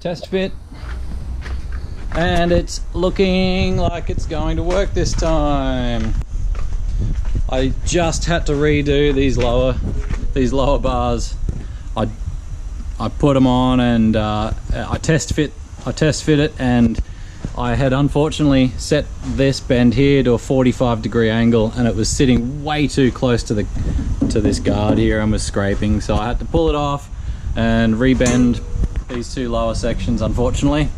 test fit, and it's looking like it's going to work this time. I just had to redo these lower bars. I put them on and I test fit it, and I had unfortunately set this bend here to a 45-degree angle, and it was sitting way too close to this guard here and was scraping, so I had to pull it off and rebend these two lower sections, unfortunately.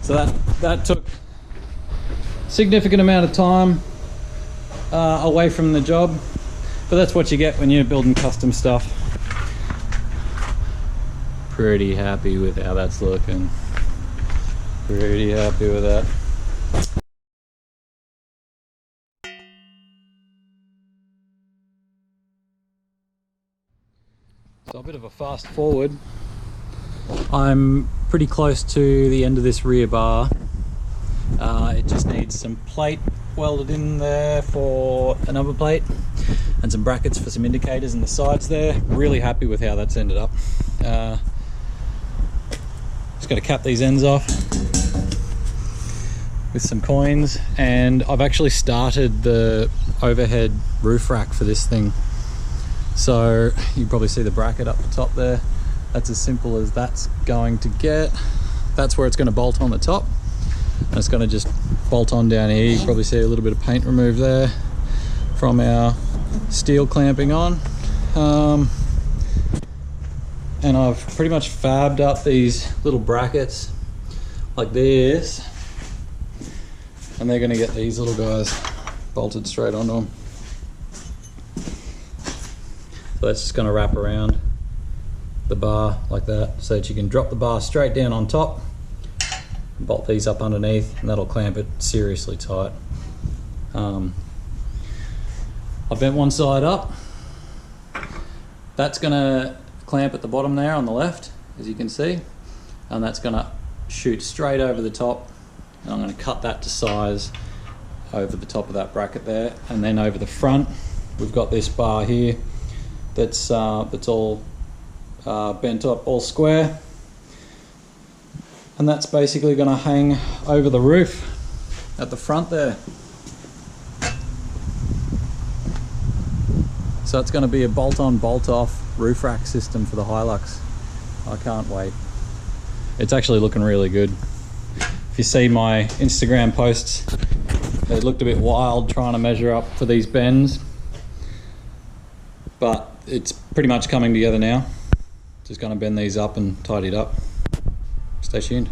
So that took a significant amount of time away from the job, but that's what you get when you're building custom stuff. Pretty happy with how that's looking. Pretty happy with that. So a bit of a fast forward. I'm pretty close to the end of this rear bar. It just needs some plate welded in there for a number plate and some brackets for some indicators in the sides there. Really happy with how that's ended up. Just got to cap these ends off with some coins, and I've actually started the overhead roof rack for this thing. So you can probably see the bracket up the top there. That's as simple as that's going to get. That's where it's going to bolt on the top, and it's going to just bolt on down here. You can probably see a little bit of paint removed there from our steel clamping on. And I've pretty much fabbed up these little brackets like this, and they're going to get these little guys bolted straight onto them. So that's just going to wrap around the bar like that, so that you can drop the bar straight down on top, bolt these up underneath, and that'll clamp it seriously tight. I bent one side up. That's going to clamp at the bottom there on the left, as you can see, and that's going to shoot straight over the top, and I'm going to cut that to size over the top of that bracket there. And then over the front we've got this bar here that's all bent up, all square, and that's basically going to hang over the roof at the front there. So it's going to be a bolt-on, bolt-off roof rack system for the Hilux. I can't wait. It's actually looking really good. If you see my Instagram posts, it looked a bit wild trying to measure up for these bends, but it's pretty much coming together now. Just going to bend these up and tidy it up. Stay tuned.